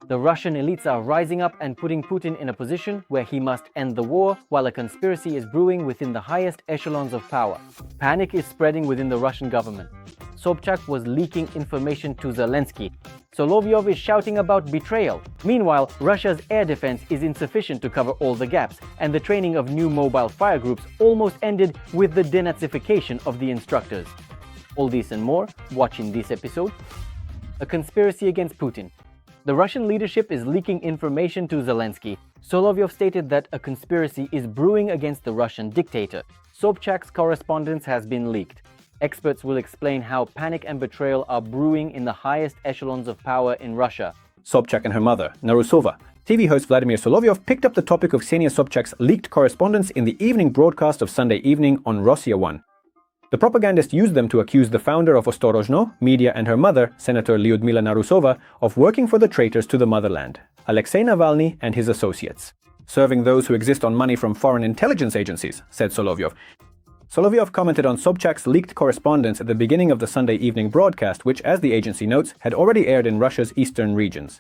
The Russian elites are rising up and putting Putin in a position where he must end the war, while a conspiracy is brewing within the highest echelons of power. Panic is spreading within the Russian government. Sobchak was leaking information to Zelensky. Solovyov is shouting about betrayal. Meanwhile, Russia's air defense is insufficient to cover all the gaps, and the training of new mobile fire groups almost ended with the denazification of the instructors. All this and more, watch in this episode. A conspiracy against Putin. The Russian leadership is leaking information to Zelensky. Solovyov stated that a conspiracy is brewing against the Russian dictator. Sobchak's correspondence has been leaked. Experts will explain how panic and betrayal are brewing in the highest echelons of power in Russia. Sobchak and her mother, Narusova. TV host Vladimir Solovyov picked up the topic of Ksenia Sobchak's leaked correspondence in the evening broadcast of Sunday evening on Russia 1. The propagandist used them to accuse the founder of Ostorozhno Media and her mother, Senator Lyudmila Narusova, of working for the traitors to the motherland, Alexei Navalny and his associates. Serving those who exist on money from foreign intelligence agencies, said Solovyov. Solovyov commented on Sobchak's leaked correspondence at the beginning of the Sunday evening broadcast, which, as the agency notes, had already aired in Russia's eastern regions.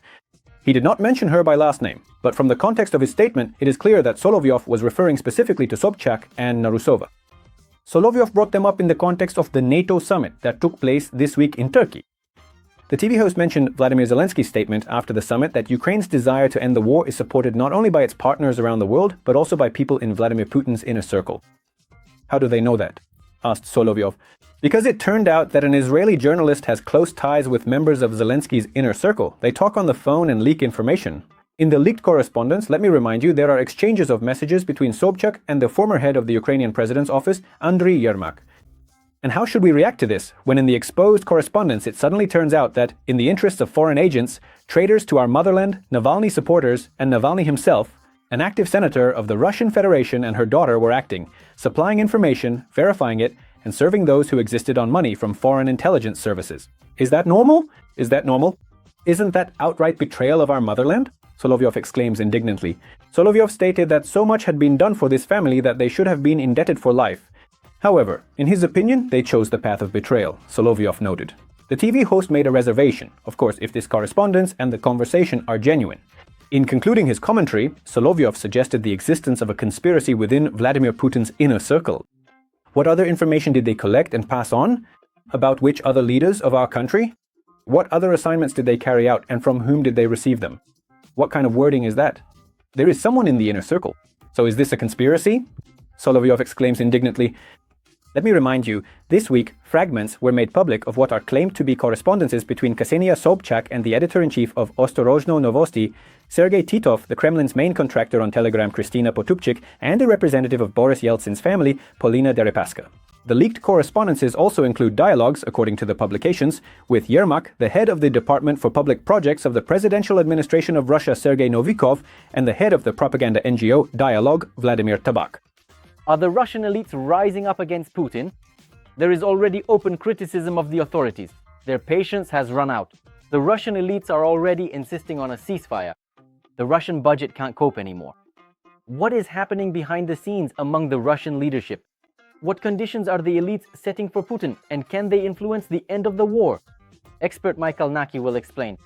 He did not mention her by last name, but from the context of his statement, it is clear that Solovyov was referring specifically to Sobchak and Narusova. Solovyov brought them up in the context of the NATO summit that took place this week in Turkey. The TV host mentioned Vladimir Zelensky's statement after the summit that Ukraine's desire to end the war is supported not only by its partners around the world, but also by people in Vladimir Putin's inner circle. How do they know that? Asked Solovyov. Because it turned out that an Israeli journalist has close ties with members of Zelensky's inner circle. They talk on the phone and leak information. In the leaked correspondence, let me remind you, there are exchanges of messages between Sobchak and the former head of the Ukrainian president's office, Andriy Yermak. And how should we react to this, when in the exposed correspondence it suddenly turns out that, in the interests of foreign agents, traitors to our motherland, Navalny supporters, and Navalny himself, an active senator of the Russian Federation and her daughter were acting, supplying information, verifying it, and serving those who existed on money from foreign intelligence services. Is that normal? Is that normal? Isn't that outright betrayal of our motherland? Solovyov exclaims indignantly. Solovyov stated that so much had been done for this family that they should have been indebted for life. However, in his opinion, they chose the path of betrayal, Solovyov noted. The TV host made a reservation, of course, if this correspondence and the conversation are genuine. In concluding his commentary, Solovyov suggested the existence of a conspiracy within Vladimir Putin's inner circle. What other information did they collect and pass on? About which other leaders of our country? What other assignments did they carry out, and from whom did they receive them? What kind of wording is that? There is someone in the inner circle. So is this a conspiracy? Solovyov exclaims indignantly. Let me remind you, this week, fragments were made public of what are claimed to be correspondences between Ksenia Sobchak and the editor-in-chief of Ostorozhno Novosti, Sergei Titov, the Kremlin's main contractor on Telegram, Kristina Potupchik, and a representative of Boris Yeltsin's family, Polina Deripaska. The leaked correspondences also include dialogues, according to the publications, with Yermak, the head of the Department for Public Projects of the Presidential Administration of Russia, Sergei Novikov, and the head of the propaganda NGO Dialogue, Vladimir Tabak. Are the Russian elites rising up against Putin? There is already open criticism of the authorities. Their patience has run out. The Russian elites are already insisting on a ceasefire. The Russian budget can't cope anymore. What is happening behind the scenes among the Russian leadership? What conditions are the elites setting for Putin, and can they influence the end of the war? Expert Michael Naki will explain.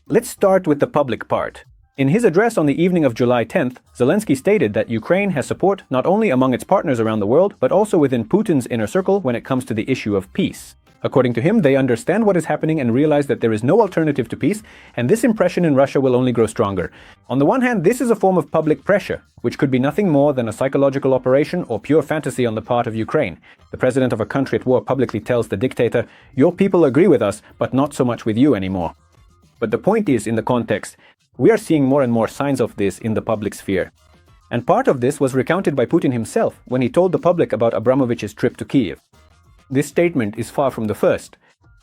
Let's start with the public part. In his address on the evening of July 10th, Zelensky stated that Ukraine has support not only among its partners around the world, but also within Putin's inner circle when it comes to the issue of peace. According to him, they understand what is happening and realize that there is no alternative to peace, and this impression in Russia will only grow stronger. On the one hand, this is a form of public pressure, which could be nothing more than a psychological operation or pure fantasy on the part of Ukraine. The president of a country at war publicly tells the dictator, "Your people agree with us, but not so much with you anymore." But the point is, in the context, we are seeing more and more signs of this in the public sphere. And part of this was recounted by Putin himself when he told the public about Abramovich's trip to Kiev. This statement is far from the first.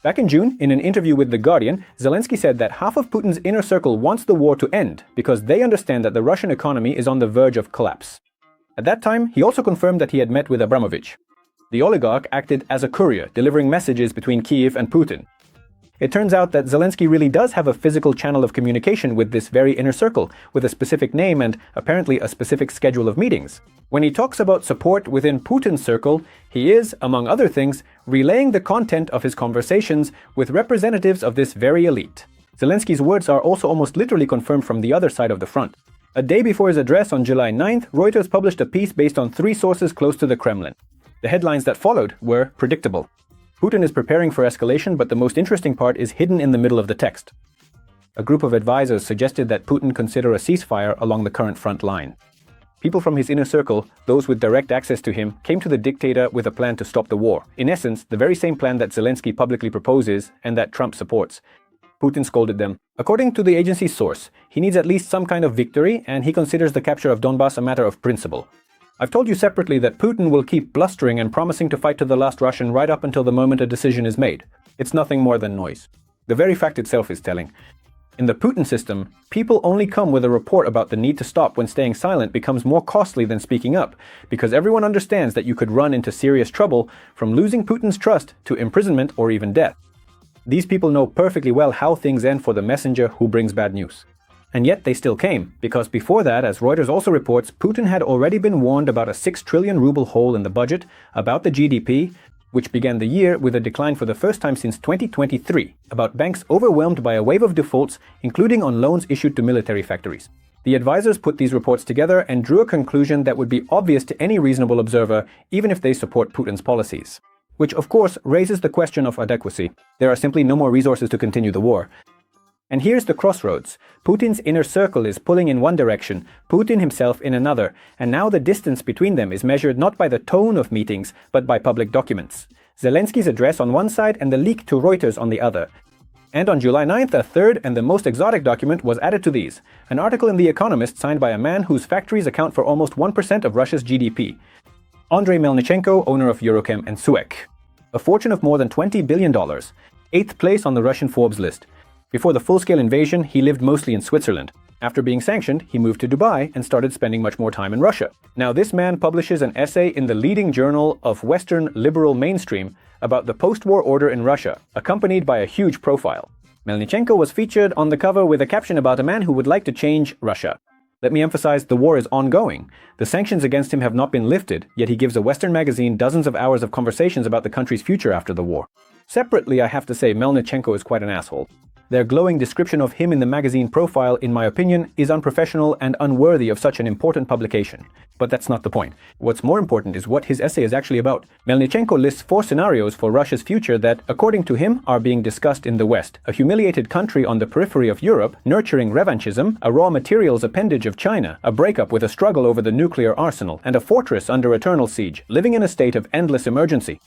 Back in June, in an interview with The Guardian, Zelensky said that half of Putin's inner circle wants the war to end because they understand that the Russian economy is on the verge of collapse. At that time, he also confirmed that he had met with Abramovich. The oligarch acted as a courier, delivering messages between Kiev and Putin. It turns out that Zelensky really does have a physical channel of communication with this very inner circle, with a specific name and apparently a specific schedule of meetings. When he talks about support within Putin's circle, he is, among other things, relaying the content of his conversations with representatives of this very elite. Zelensky's words are also almost literally confirmed from the other side of the front. A day before his address on July 9th, Reuters published a piece based on 3 sources close to the Kremlin. The headlines that followed were predictable. Putin is preparing for escalation, but the most interesting part is hidden in the middle of the text. A group of advisors suggested that Putin consider a ceasefire along the current front line. People from his inner circle, those with direct access to him, came to the dictator with a plan to stop the war. In essence, the very same plan that Zelensky publicly proposes and that Trump supports. Putin scolded them. According to the agency's source, he needs at least some kind of victory, and he considers the capture of Donbass a matter of principle. I've told you separately that Putin will keep blustering and promising to fight to the last Russian right up until the moment a decision is made. It's nothing more than noise. The very fact itself is telling. In the Putin system, people only come with a report about the need to stop when staying silent becomes more costly than speaking up, because everyone understands that you could run into serious trouble from losing Putin's trust to imprisonment or even death. These people know perfectly well how things end for the messenger who brings bad news. And yet they still came, because before that, as Reuters also reports, Putin had already been warned about a 6 trillion ruble hole in the budget, about the GDP, which began the year with a decline for the first time since 2023, about banks overwhelmed by a wave of defaults, including on loans issued to military factories. The advisors put these reports together and drew a conclusion that would be obvious to any reasonable observer, even if they support Putin's policies. Which, of course, raises the question of adequacy. There are simply no more resources to continue the war. And here's the crossroads. Putin's inner circle is pulling in one direction, Putin himself in another, and now the distance between them is measured not by the tone of meetings, but by public documents. Zelensky's address on one side and the leak to Reuters on the other. And on July 9th, a third and the most exotic document was added to these, an article in The Economist signed by a man whose factories account for almost 1% of Russia's GDP. Andrei Melnichenko, owner of Eurochem and Suez. A fortune of more than $20 billion, 8th place on the Russian Forbes list. Before the full-scale invasion, he lived mostly in Switzerland. After being sanctioned, he moved to Dubai and started spending much more time in Russia. Now this man publishes an essay in the leading journal of Western liberal mainstream about the post-war order in Russia, accompanied by a huge profile. Melnichenko was featured on the cover with a caption about a man who would like to change Russia. Let me emphasize, the war is ongoing. The sanctions against him have not been lifted, yet he gives a Western magazine dozens of hours of conversations about the country's future after the war. Separately, I have to say, Melnichenko is quite an asshole. Their glowing description of him in the magazine profile, in my opinion, is unprofessional and unworthy of such an important publication. But that's not the point. What's more important is what his essay is actually about. Melnichenko lists 4 scenarios for Russia's future that, according to him, are being discussed in the West. A humiliated country on the periphery of Europe, nurturing revanchism, a raw materials appendage of China, a breakup with a struggle over the nuclear arsenal, and a fortress under eternal siege, living in a state of endless emergency.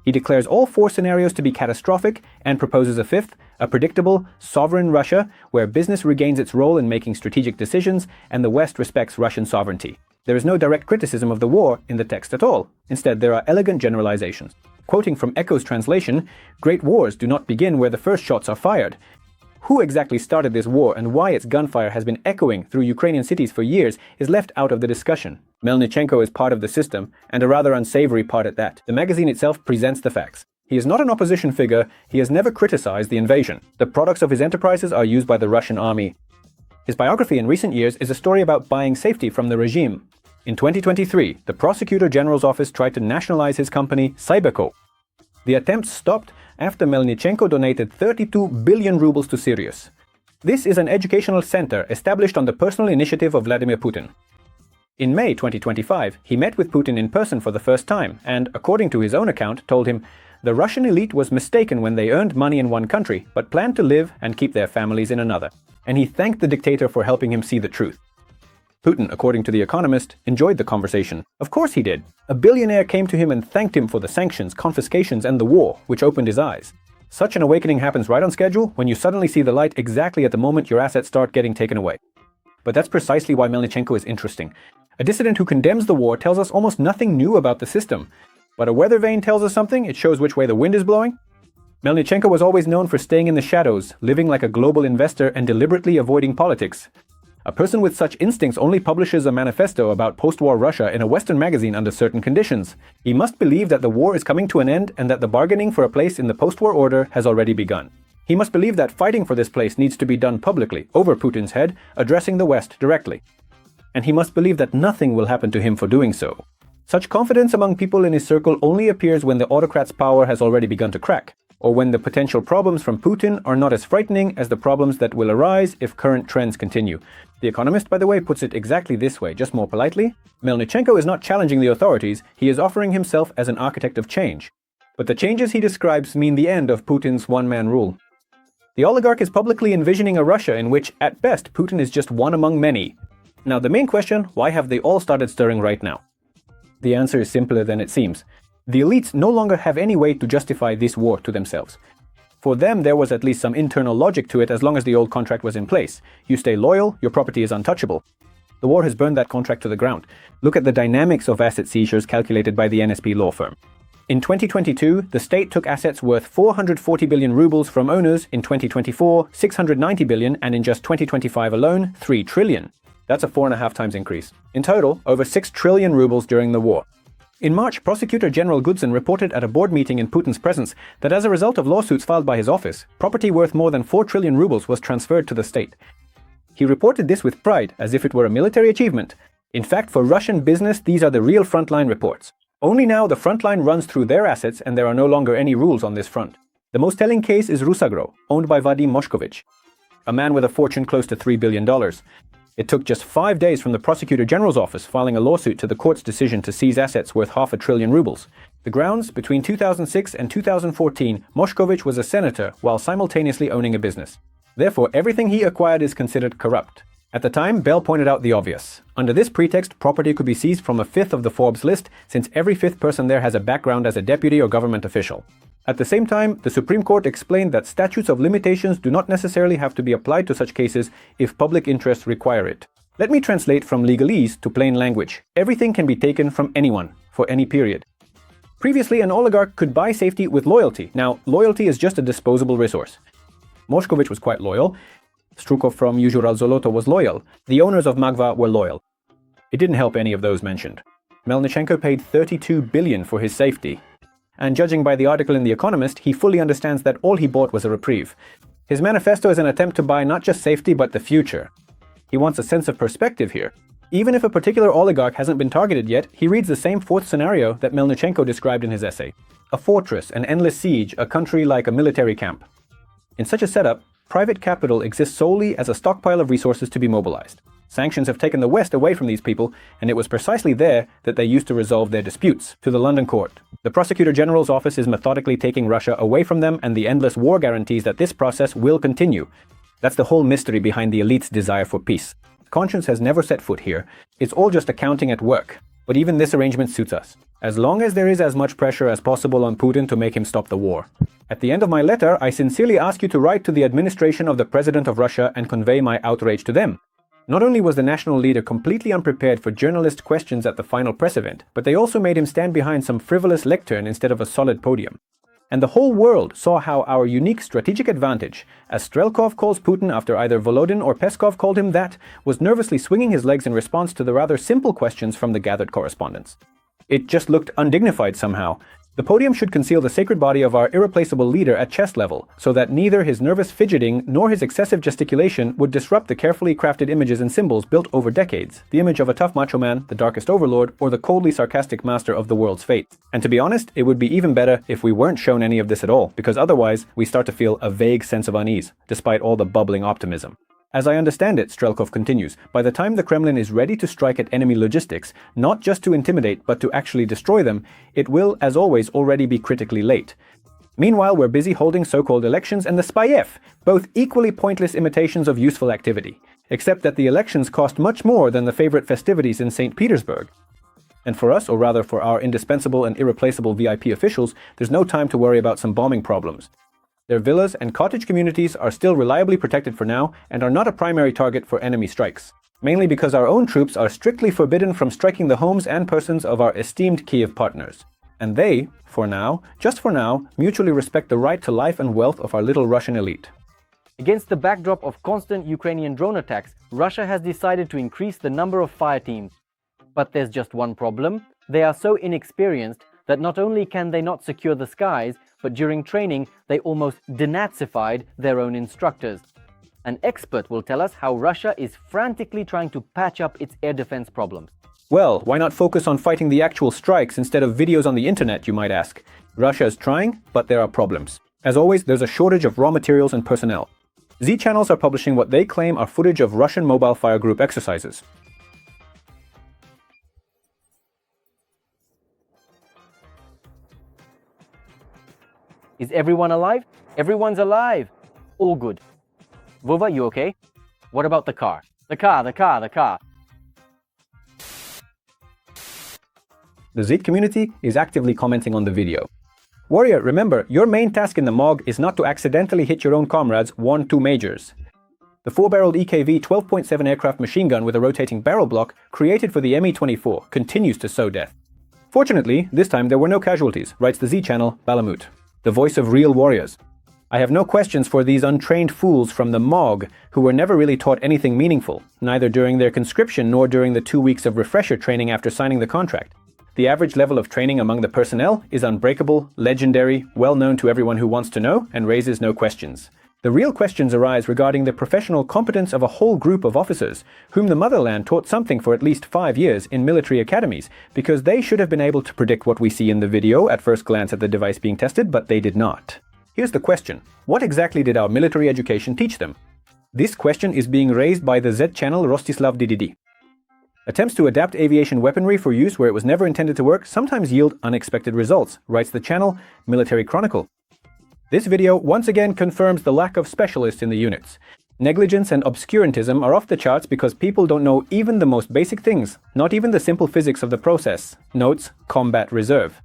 He declares all 4 scenarios to be catastrophic and proposes a 5th, a predictable, sovereign Russia, where business regains its role in making strategic decisions and the West respects Russian sovereignty. There is no direct criticism of the war in the text at all. Instead, there are elegant generalizations. Quoting from Echo's translation, "Great wars do not begin where the first shots are fired." Who exactly started this war and why its gunfire has been echoing through Ukrainian cities for years is left out of the discussion. Melnichenko is part of the system, and a rather unsavory part at that. The magazine itself presents the facts. He is not an opposition figure, he has never criticized the invasion. The products of his enterprises are used by the Russian army. His biography in recent years is a story about buying safety from the regime. In 2023, the Prosecutor General's office tried to nationalize his company, Cyberco. The attempt stopped after Melnichenko donated 32 billion rubles to Sirius. This is an educational center established on the personal initiative of Vladimir Putin. In May 2025, he met with Putin in person for the first time and, according to his own account, told him, "The Russian elite was mistaken when they earned money in one country, but planned to live and keep their families in another." And he thanked the dictator for helping him see the truth. Putin, according to The Economist, enjoyed the conversation. Of course he did. A billionaire came to him and thanked him for the sanctions, confiscations, and the war, which opened his eyes. Such an awakening happens right on schedule when you suddenly see the light exactly at the moment your assets start getting taken away. But that's precisely why Melnichenko is interesting. A dissident who condemns the war tells us almost nothing new about the system. But a weather vane tells us something, it shows which way the wind is blowing. Melnichenko was always known for staying in the shadows, living like a global investor and deliberately avoiding politics. A person with such instincts only publishes a manifesto about post-war Russia in a Western magazine under certain conditions. He must believe that the war is coming to an end and that the bargaining for a place in the post-war order has already begun. He must believe that fighting for this place needs to be done publicly, over Putin's head, addressing the West directly. And he must believe that nothing will happen to him for doing so. Such confidence among people in his circle only appears when the autocrat's power has already begun to crack. or when the potential problems from Putin are not as frightening as the problems that will arise if current trends continue. The Economist, by the way, puts it exactly this way, just more politely. Melnichenko is not challenging the authorities, he is offering himself as an architect of change. But the changes he describes mean the end of Putin's one-man rule. The oligarch is publicly envisioning a Russia in which, at best, Putin is just one among many. Now, the main question, why have they all started stirring right now? The answer is simpler than it seems. The elites no longer have any way to justify this war to themselves. For them, there was at least some internal logic to it as long as the old contract was in place. You stay loyal, your property is untouchable. The war has burned that contract to the ground. Look at the dynamics of asset seizures calculated by the NSP law firm. In 2022, the state took assets worth 440 billion rubles from owners, in 2024, 690 billion, and in just 2025 alone, 3 trillion. That's a 4.5 times increase. In total, over 6 trillion rubles during the war. In March, Prosecutor General Gudzen reported at a board meeting in Putin's presence that as a result of lawsuits filed by his office, property worth more than 4 trillion rubles was transferred to the state. He reported this with pride, as if it were a military achievement. In fact, for Russian business, these are the real frontline reports. Only now the frontline runs through their assets and there are no longer any rules on this front. The most telling case is Rusagro, owned by Vadim Moshkovich, a man with a fortune close to $3 billion. It took just 5 days from the Prosecutor General's office filing a lawsuit to the court's decision to seize assets worth 500 billion rubles. The grounds, between 2006 and 2014, Moshkovich was a senator while simultaneously owning a business. Therefore, everything he acquired is considered corrupt. At the time, Bell pointed out the obvious. Under this pretext, property could be seized from a fifth of the Forbes list, since every fifth person there has a background as a deputy or government official. At the same time, the Supreme Court explained that statutes of limitations do not necessarily have to be applied to such cases if public interests require it. Let me translate from legalese to plain language. Everything can be taken from anyone, for any period. Previously, an oligarch could buy safety with loyalty. Now, loyalty is just a disposable resource. Moshkovich was quite loyal. Strukov from Usural Zoloto was loyal. The owners of Magva were loyal. It didn't help any of those mentioned. Melnichenko paid 32 billion for his safety. And judging by the article in The Economist, he fully understands that all he bought was a reprieve. His manifesto is an attempt to buy not just safety, but the future. He wants a sense of perspective here. Even if a particular oligarch hasn't been targeted yet, he reads the same fourth scenario that Melnichenko described in his essay. A fortress, an endless siege, a country like a military camp. In such a setup, private capital exists solely as a stockpile of resources to be mobilized. Sanctions have taken the West away from these people, and it was precisely there that they used to resolve their disputes, to the London court. The Prosecutor General's office is methodically taking Russia away from them, and the endless war guarantees that this process will continue. That's the whole mystery behind the elite's desire for peace. Conscience has never set foot here. It's all just accounting at work. But even this arrangement suits us, as long as there is as much pressure as possible on Putin to make him stop the war. At the end of my letter, I sincerely ask you to write to the administration of the President of Russia and convey my outrage to them. Not only was the national leader completely unprepared for journalist questions at the final press event, but they also made him stand behind some frivolous lectern instead of a solid podium. And the whole world saw how our unique strategic advantage, as Strelkov calls Putin after either Volodin or Peskov called him that, was nervously swinging his legs in response to the rather simple questions from the gathered correspondence. It just looked undignified somehow. The podium should conceal the sacred body of our irreplaceable leader at chest level, so that neither his nervous fidgeting nor his excessive gesticulation would disrupt the carefully crafted images and symbols built over decades, the image of a tough macho man, the darkest overlord, or the coldly sarcastic master of the world's fate. And to be honest, it would be even better if we weren't shown any of this at all, because otherwise we start to feel a vague sense of unease, despite all the bubbling optimism. As I understand it, Strelkov continues, by the time the Kremlin is ready to strike at enemy logistics, not just to intimidate but to actually destroy them, it will, as always, already be critically late. Meanwhile, we're busy holding so-called elections and the SPYF, both equally pointless imitations of useful activity, except that the elections cost much more than the favorite festivities in St. Petersburg. And for us, or rather for our indispensable and irreplaceable VIP officials, there's no time to worry about some bombing problems. Their villas and cottage communities are still reliably protected for now and are not a primary target for enemy strikes, mainly because our own troops are strictly forbidden from striking the homes and persons of our esteemed Kiev partners. And they, for now, just for now, mutually respect the right to life and wealth of our little Russian elite. Against the backdrop of constant Ukrainian drone attacks, Russia has decided to increase the number of fire teams. But there's just one problem. They are so inexperienced that not only can they not secure the skies, but during training, they almost denazified their own instructors. An expert will tell us how Russia is frantically trying to patch up its air defense problems. Well, why not focus on fighting the actual strikes instead of videos on the internet, you might ask? Russia is trying, but there are problems. As always, there's a shortage of raw materials and personnel. Z channels are publishing what they claim are footage of Russian mobile fire group exercises. Is everyone alive? Everyone's alive. All good. Vova, you okay? What about the car? The car. The Z community is actively commenting on the video. Warrior, remember, your main task in the MOG is not to accidentally hit your own comrades, 1-2 majors. The 4-barreled EKV 12.7 aircraft machine gun with a rotating barrel block, created for the Me-24, continues to sow death. Fortunately, this time there were no casualties, writes the Z channel, Balamut, the voice of real warriors. I have no questions for these untrained fools from the MOG who were never really taught anything meaningful, neither during their conscription nor during the 2 weeks of refresher training after signing the contract. The average level of training among the personnel is unbreakable, legendary, well known to everyone who wants to know, and raises no questions. The real questions arise regarding the professional competence of a whole group of officers, whom the motherland taught something for at least 5 years in military academies, because they should have been able to predict what we see in the video at first glance at the device being tested, but they did not. Here's the question. What exactly did our military education teach them? This question is being raised by the Z channel Rostislav DDD. Attempts to adapt aviation weaponry for use where it was never intended to work sometimes yield unexpected results, writes the channel Military Chronicle. This video once again confirms the lack of specialists in the units. Negligence and obscurantism are off the charts because people don't know even the most basic things, not even the simple physics of the process, notes Combat Reserve.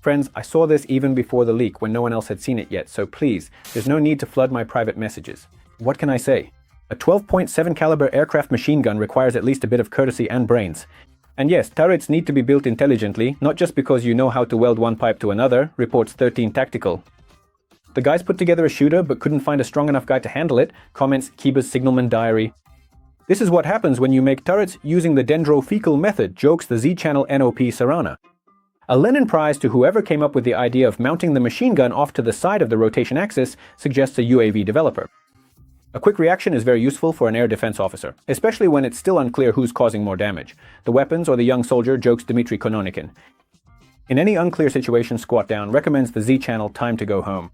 Friends, I saw this even before the leak when no one else had seen it yet, so please, there's no need to flood my private messages. What can I say? A 12.7 caliber aircraft machine gun requires at least a bit of courtesy and brains. And yes, turrets need to be built intelligently, not just because you know how to weld one pipe to another, reports 13 Tactical. The guys put together a shooter but couldn't find a strong enough guy to handle it, comments Kiba's Signalman Diary. This is what happens when you make turrets using the dendrofecal method, jokes the Z channel NOP Sarana. A Lenin Prize to whoever came up with the idea of mounting the machine gun off to the side of the rotation axis, suggests a UAV developer. A quick reaction is very useful for an air defense officer, especially when it's still unclear who's causing more damage, the weapons or the young soldier, jokes Dmitry Kononikin. In any unclear situation, squat down, recommends the Z channel Time to Go Home.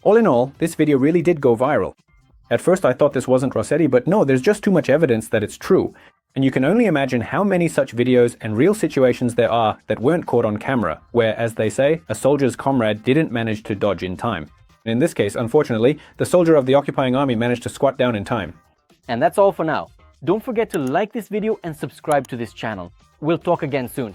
All in all, this video really did go viral. At first I thought this wasn't Rossetti, but no, there's just too much evidence that it's true. And you can only imagine how many such videos and real situations there are that weren't caught on camera, where, as they say, a soldier's comrade didn't manage to dodge in time. In this case, unfortunately, the soldier of the occupying army managed to squat down in time. And that's all for now. Don't forget to like this video and subscribe to this channel. We'll talk again soon.